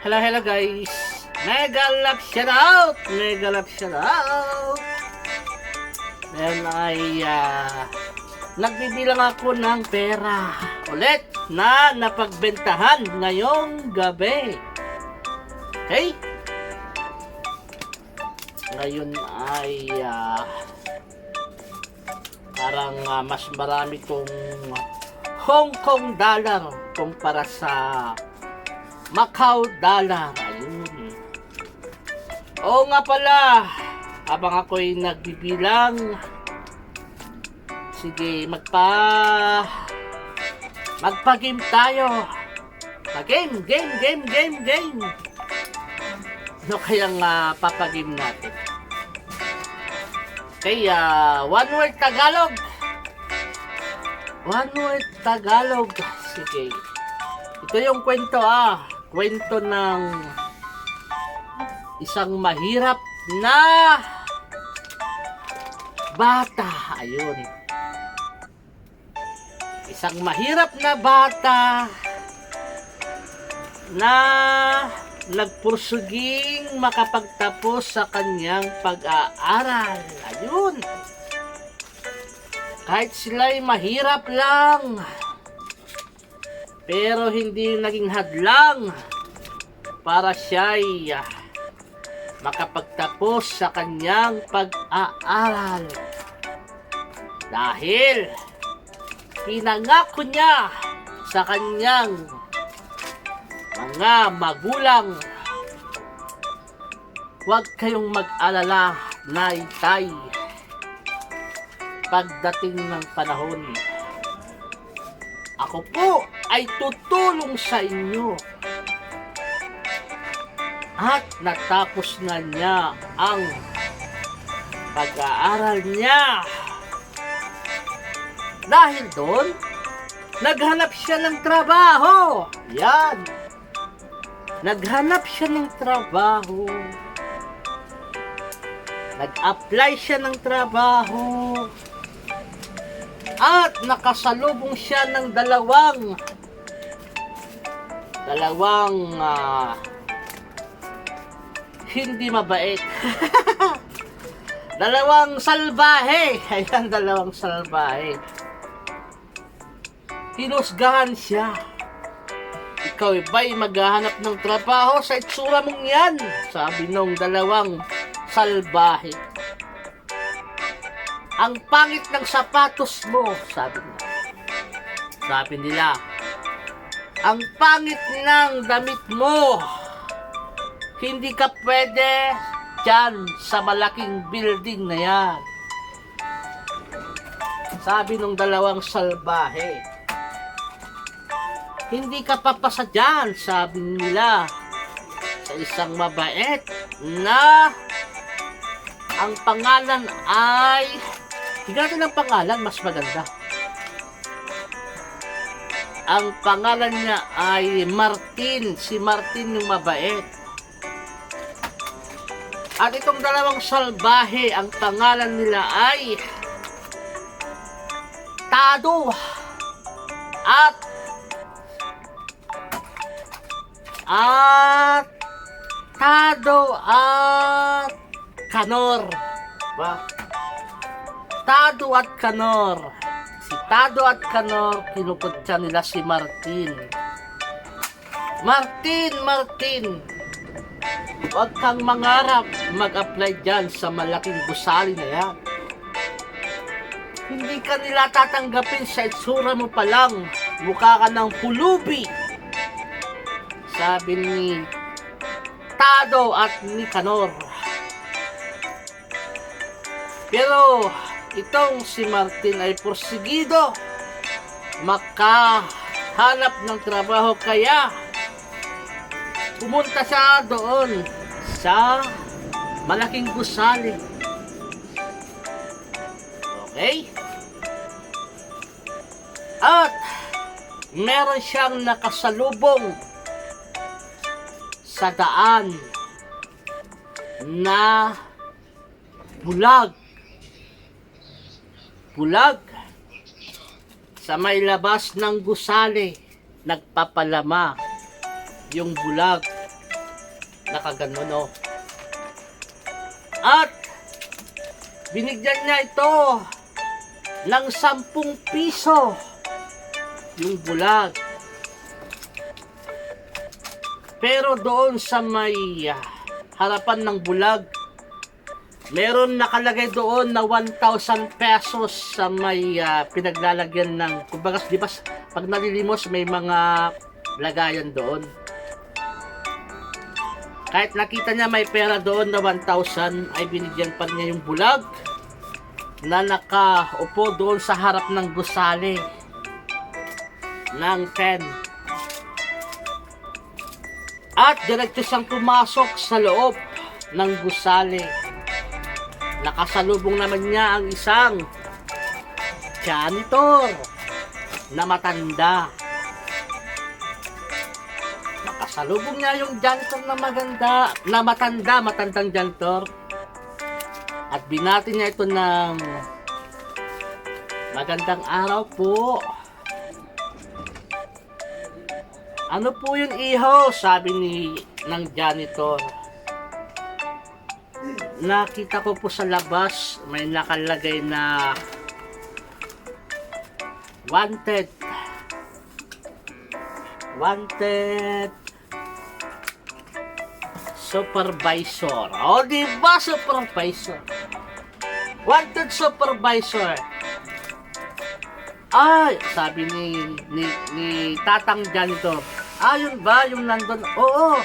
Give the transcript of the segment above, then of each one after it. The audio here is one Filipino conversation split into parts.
Hello guys. Mega love shout out. Mega love shout out. Ngayon ay nagbibilang ako ng pera ulit na napagbentahan ngayong gabi. Okay? Ngayon ay parang mas marami kong Hong Kong dollar kumpara sa Macau dollar. Ayun. Oo nga pala, habang ako'y nagbibilang, sige, magpa-game tayo. Game. Ano kayang papagame natin? Okay, one word Tagalog. One word Tagalog. Sige. Ito yung kwento kwento ng isang mahirap na bata. Ayun. Isang mahirap na bata na nagpursuging makapagtapos sa kanyang pag-aaral. Ayun. Kahit sila'y mahirap lang, pero hindi naging hadlang para siya'y makapagtapos sa kanyang pag-aaral. Dahil pinangako niya sa kanyang mga magulang, huwag kayong mag-alala, Nay-tay. Pagdating ng panahon, ako po ay tutulong sa inyo. At natapos na niya ang pag-aaral niya. Dahil doon, naghanap siya ng trabaho. Yan. Naghanap siya ng trabaho. Nag-apply siya ng trabaho. At nakasalubong siya ng dalawang hindi mabait. Dalawang salbahe. Ayan, dalawang salbahe. Hinusgahan siya. Ikaw ba'y maghahanap ng trabaho sa itsura mong yan? Sabi nung dalawang salbahe. Ang pangit ng sapatos mo, sabi nila. Ang pangit ng damit mo. Hindi ka pwede dyan sa malaking building na yan. Sabi nung dalawang salbahe. Hindi ka papasa dyan, sabi nila, sa isang mabait na ang pangalan ay, tignan natin ang pangalan, mas maganda. Ang pangalan niya ay Martin. Si Martin yung mabait. At itong dalawang salbahe, ang pangalan nila ay Tado at Kanor. Tado at Kanor. Si Tado at Kanor, kinukutya nila si Martin. Martin, huwag kang mangarap mag-apply dyan sa malaking gusali na yan. Hindi ka nila tatanggapin sa itsura mo pa lang. Mukha ka ng pulubi. Sabi ni Tado at ni Kanor. Pero itong si Martin ay porsigido makahanap ng trabaho, kaya pumunta siya doon sa malaking gusali. Okay? At meron siyang nakasalubong sa daan na bulag sa may labas ng gusali. Nagpapalama yung bulag. Nakagano, no? At binigyan niya ito ng 10 piso yung bulag. Pero doon sa may harapan ng bulag, meron nakalagay doon na 1,000 pesos sa may pinaglalagyan ng, kumbaga, di ba, pag nalilimos may mga lagayan doon. Kahit nakita niya may pera doon na 1,000, ay binigyan pa niya yung bulag na nakaupo doon sa harap ng gusali ng 10. At diretso siyang pumasok sa loob ng gusali. Nakasalubong naman niya ang isang janitor na matanda. Nakasalubong niya yung janitor na matandang janitor. At binati niya ito ng magandang araw po. Ano po yun, iho? Sabi ng janitor. Nakita ko po sa labas, may nakalagay na wanted supervisor. O, diba supervisor? Wanted supervisor. Ay, sabi ni tatang janitor. Yun ba? Yung nandun? Oo.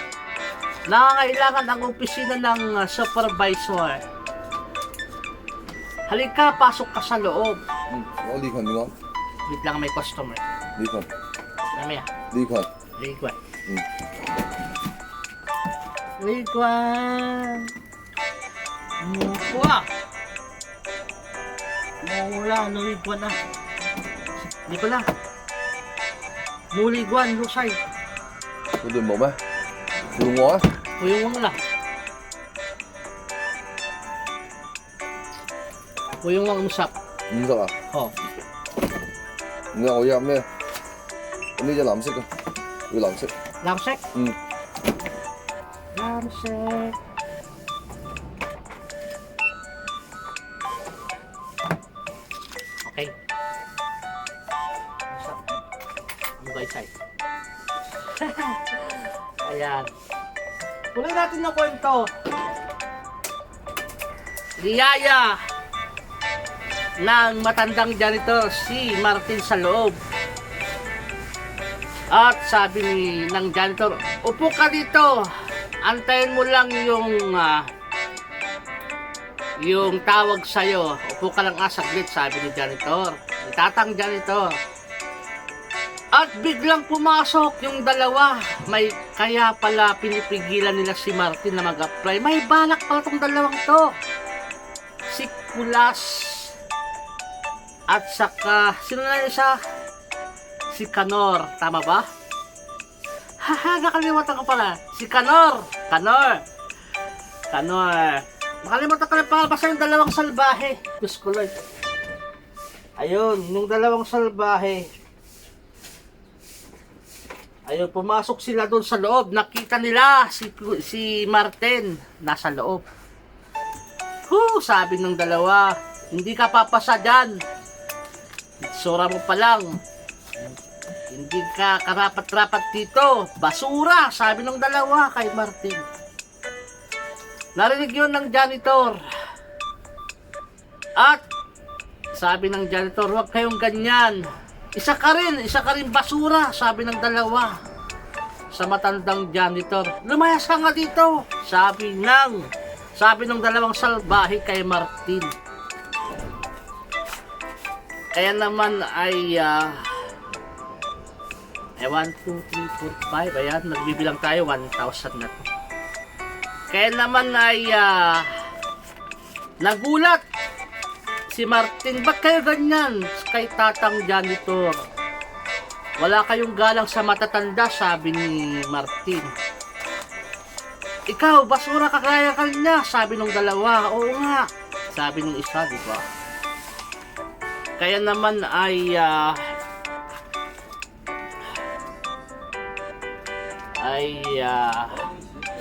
Nangangailangan ang opisina ng supervisor. Halika, pasok ka sa loob. 我呢群點講？ Wait lang, may customer. 呢群 Mamaya. 呢群 Ligwan. Mm. Ligwan. Muwa. Mula, Ligwan na. Hindi pala. Muligwan, Lusay. 嗰段冇咩？換我啊！ Puyong lang. Puyong lang usap. 50啊！ Oh. 唔該，我要咩？呢隻藍色嘅，要藍色。 Lamsek. 嗯， Lamsek. Okay. Ano ba isay? Ayan. Tuloy natin na kwento. Niyaya ng matandang janitor si Martin sa loob. At sabi ng janitor, upo ka dito. Antayin mo lang yung tawag sa'yo. Upo ka lang saglit, sabi ni janitor. Itatang janitor. At biglang pumasok yung dalawa. Kaya pala pinipigilan nila si Martin na mag-apply. May balak pala tong dalawang to. Si Kulas at saka, sino na yun siya? Si Kanor, tama ba? Haha, nakalimutan ko pala. Si Kanor. Nakalimutan ko na pala basta yung dalawang salbahe. Diyos ko Lord. Ayun, yung dalawang salbahe. Ayun, pumasok sila doon sa loob. Nakita nila si Martin nasa loob. Sabi ng dalawa, hindi ka papasa dyan. Sura mo pa lang. Hindi ka karapat-rapat dito. Basura, sabi ng dalawa kay Martin. Narinig yun ng janitor. At sabi ng janitor, huwag kayong ganyan. Isa ka rin basura, sabi ng dalawa sa matandang janitor. Lumayas ka nga dito, sabi ng dalawang salbahe kay Martin. Kaya naman ay 1, 2, 3, 4, 5. Ayan, nagbibilang tayo, 1,000 na to. Kaya naman ay nagulat si Martin. Ba't kayo ganyan? Kay tatang janitor. Wala kayong galang sa matatanda, sabi ni Martin. Ikaw, basura ka kaya kanya, sabi ng dalawa. Oo nga, sabi ng isa, di ba? Kaya naman ay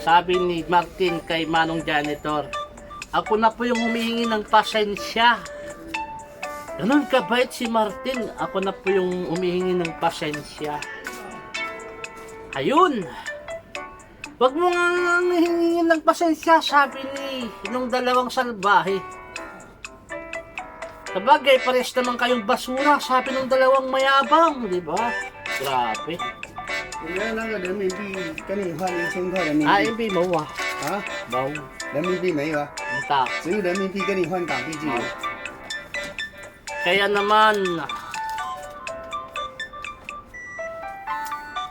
Sabi ni Martin kay Manong Janitor, ako na po yung humihingi ng pasensya. Ganun kabait si Martin, ako na po yung humihingi ng pasensya. Ayun. Wag mo nga hingin ng pasensya, sabi ni nung dalawang salbahe. Sabagay, pares naman kayong basura, sabi nung dalawang mayabang, di ba? Grabe. 原来那个人民币跟你换1000块人民 Ah, 币 hindi mo ah. 啊， Baw. 人民币没有啊， Ang tak. 只有人民币跟你换港币就有。 Kaya naman,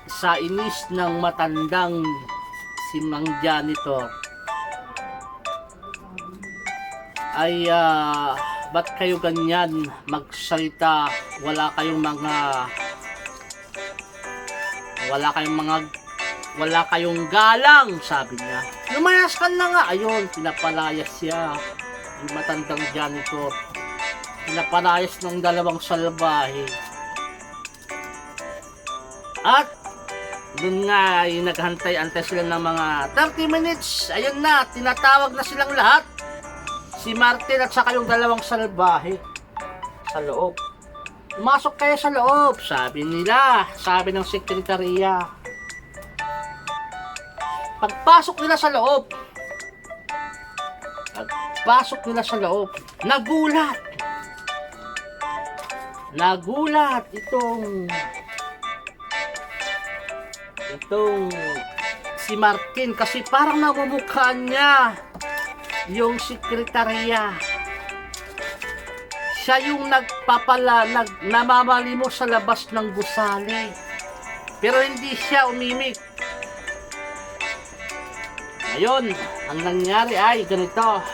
sa inis ng matandang si Mang Janitor, ay ba't kayo ganyan magsalita? Wala kayong galang, sabi niya. Lumayas ka na nga. Ayun, pinapalayas siya. Yung matandang janitor. Pinapalayas ng dalawang salbahe. At dun nga ay naghantay-antay sila ng mga 30 minutes. Ayun na, tinatawag na silang lahat. Si Martin at saka yung dalawang salbahe sa loob. Pumasok kayo sa loob, sabi nila. Sabi ng sekretarya. Pagpasok nila sa loob, nagulat itong si Martin kasi parang namumukha niya yung sekretarya. Siya yung namamali mo sa labas ng gusali. Pero hindi siya umimik. Ayun, ang nangyari ay ganito.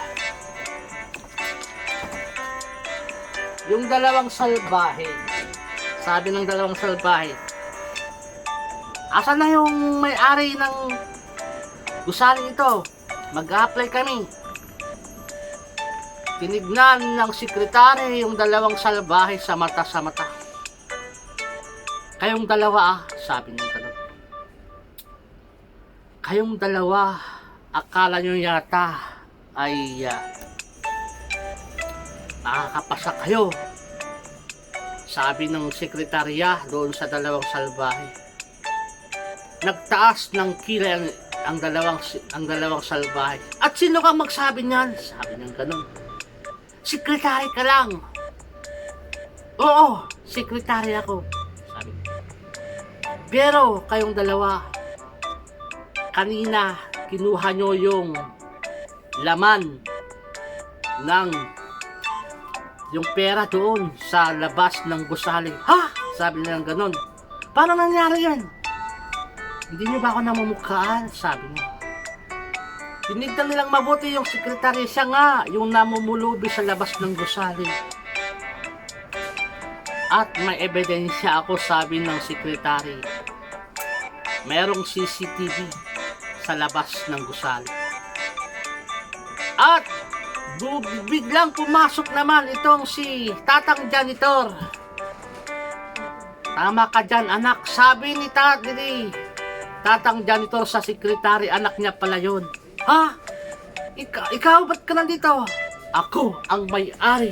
Yung dalawang salbahe, sabi ng dalawang salbahe, asa na yung may-ari ng gusaling ito? Mag-a-apply kami. Tinignan ng sekretary yung dalawang salbahe sa mata. Kayong dalawa sabi ng ganun. Kayong dalawa, akala nyo yata ay makakapasa kayo. Sabi ng sekretarya doon sa dalawang salbahe. Nagtaas ng kilay ang dalawang salbahe. At sino kang magsabi niyan? Sabi ng ganun. Sekretary ka lang. Oo, sekretary ako. Sabi. Pero kayong dalawa, kanina kinuha nyo yung laman ng yung pera doon sa labas ng gusali. Ha? Sabi nilang ganun. Paano nangyari yan? Hindi nyo ba ako namumukhaan? Sabi niya. Tinignan nilang mabuti yung sekretary. Siya nga yung namumulubi sa labas ng gusali. At may ebidensya ako, sabi ng sekretary. Merong CCTV sa labas ng gusali. At biglang pumasok naman itong si Tatang Janitor. Tama ka dyan, anak. Sabi ni Tatang Janitor sa sekretary, anak niya pala yun. Ha? Ikaw ba't ka nandito? Ako ang may-ari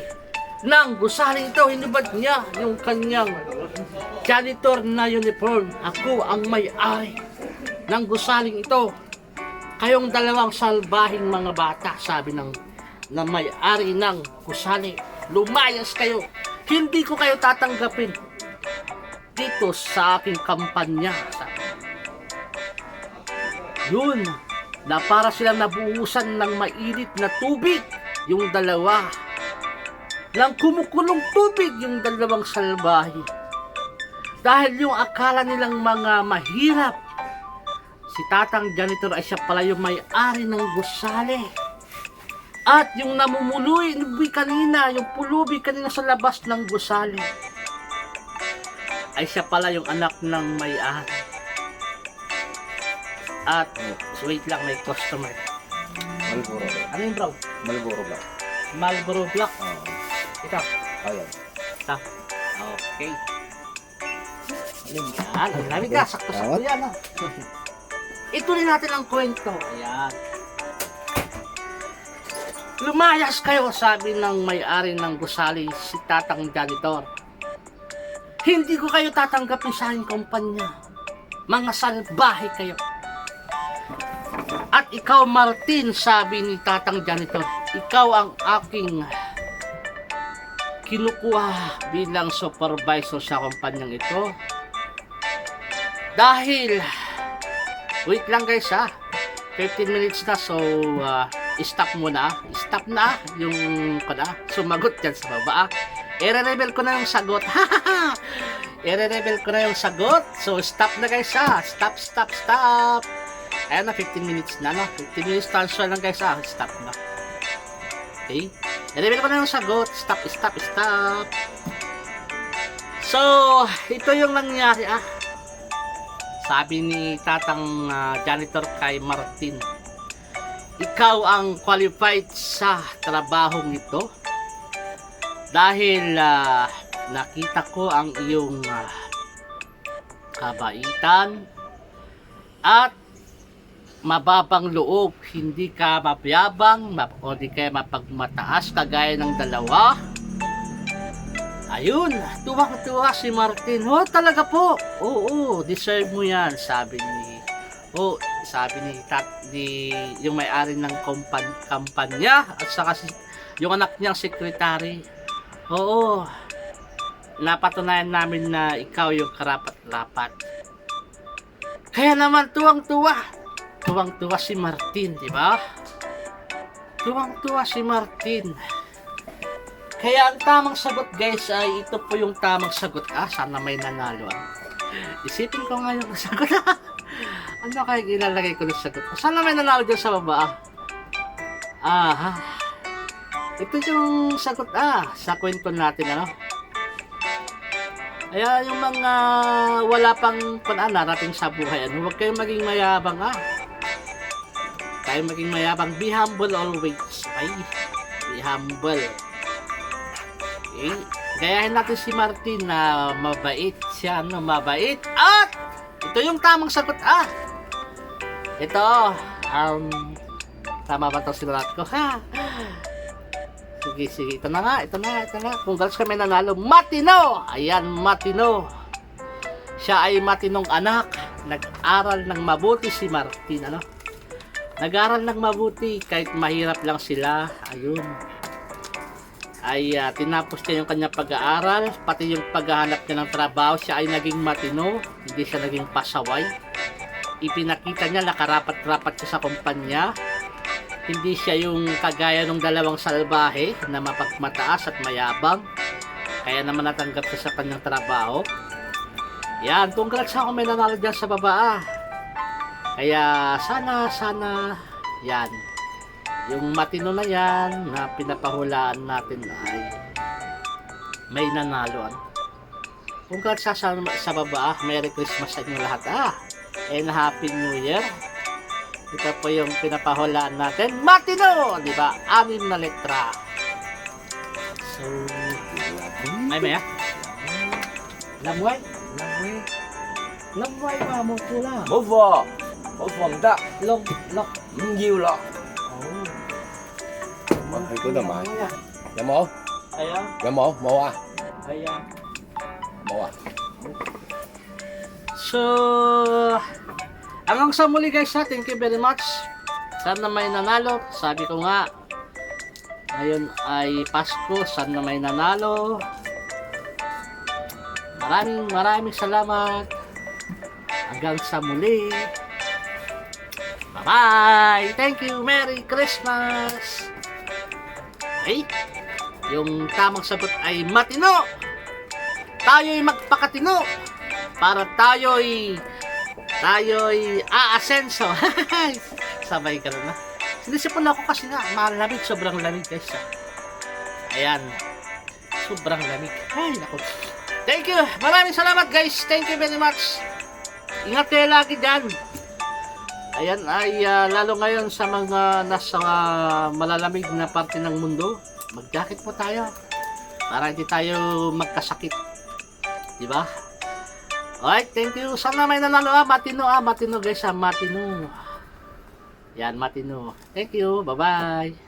ng gusaling ito. Hinubad niya yung kanyang janitor na uniform. Ako ang may-ari ng gusaling ito. Kayong dalawang salbahing mga bata, sabi na may-ari ng gusali, lumayas kayo. Hindi ko kayo tatanggapin dito sa aking kampanya. Sabi. Yun, na para silang nabuhusan ng mainit na tubig yung dalawa. Lang kumukulong tubig yung dalawang salbahe. Dahil yung akala nilang mga mahirap, si Tatang Janitor ay siya pala yung may-ari ng gusali. At yung namumuloy kanina, yung pulubi kanina sa labas ng gusali, ay siya pala yung anak ng may-ari. At, wait lang, may customer. Marlboro. Ano yung bro? Marlboro Black. Marlboro Black. Ito. Ayan. Ito. Okay. Yan, ang lamig ka. Sakto-sakto yan. ituloy natin ang kwento. Ayan. Lumayas kayo, sabi ng may-ari ng gusali, si Tatang Janitor. Hindi ko kayo tatanggapin sa aking kumpanya. Mga salbahe kayo. At ikaw, Martin, sabi ni Tatang Janitor, ikaw ang aking kinukuha bilang supervisor sa kumpanyang ito. Dahil, wait lang guys 15 minutes na, so stop muna. Stop na yung sumagot dyan sa baba. I-reveal ko na yung sagot. I-reveal ko na yung sagot. So stop na guys Stop. Ayan na, 15 minutes na, no? 15 minutes transfer lang guys Stop na. Okay? I-reveal ko na yung sagot. Stop. So, ito yung nangyari Sabi ni Tatang Janitor kay Martin, ikaw ang qualified sa trabahong ito dahil nakita ko ang iyong kabaitan at mababang loob, hindi ka mapayabang o di kaya mapagmataas kagaya ng dalawa. Ayun, tuwang-tuwa si Martin. Oh, talaga po. Oo, deserve mo yan, sabi ni yung may-ari ng kampanya at saka yung anak niyang sekretary. Oo, napatunayan namin na ikaw yung karapat-dapat. Kaya naman tuwang-tuwa si Martin, di ba? Tuwang-tuwa si Martin. Kaya ang tamang sagot guys ay ito po yung tamang sagot. Sana may nanalo. Isipin ko nga yung sagot. Ano kaya ilalagay ko ng sagot? Sana may nanalo dyan sa baba. Ito yung sagot sa kwento natin Kaya yung mga wala pang narating sa buhay, huwag kayong maging mayabang Tayo maging mayabang. Be humble always. Okay? Be humble. Okay? Gayahin natin si Martin na mabait siya, mabait. At ito yung tamang sagot Ito, tama ba itong sinulat ko? Sige, ito na nga. Congrats kami nanalo. Matino! Ayan, matino. Siya ay matinong anak. Nag-aral ng mabuti si Martin, Nag-aral ng mabuti kahit mahirap lang sila. Ayun. Ay tinapos niya yung kanyang pag-aaral, pati yung paghahanap niya ng trabaho. Siya ay naging matino, hindi siya naging pasaway. Ipinakita niya na karapat-rapat siya sa kumpanya. Hindi siya yung kagaya ng dalawang salbahe na mapagmataas at mayabang. Kaya naman natanggap siya sa kanyang trabaho. Yan, congrats ako may nanalo dyan sa baba Kaya sana yan, yung matino na yan na pinapahulaan natin ay may nanalo. Congrats sa baba Merry Christmas sa inyo lahat and Happy New Year. Ito po yung pinapahulaan natin. Matino! Diba? 6 na letra. So, may Lamway mamo pula. Một phần đó. Long. Nhiều lọ. Hay có tầm bài. Dạ mổ. Ayan. Dạ mổ Ayan. Mổ So, hanggang sa muli guys thank you very much. Sana may nanalo. Sabi ko nga, ngayon ay Pasko, sana may nanalo. Maraming salamat. Hanggang sa muli. Bye-bye! Thank you! Merry Christmas! Okay? Yung tamang sagot ay matino! Tayo'y magpakatino! Para tayo'y aasenso! Sabay ka na. Sinisipon ako kasi nga, malamig, sobrang lamig guys. Ayan. Sobrang lamig. Ay, naku. Thank you! Maraming salamat guys! Thank you very much! Ingat kayo lagi dyan! Ayan ay lalo ngayon sa mga nasa malalamig na parte ng mundo, mag-jacket po tayo para hindi tayo magkasakit. Di ba? Alright, thank you. Sana may nanalo Matino guys Matino. Yan, Matino. Thank you. Bye-bye.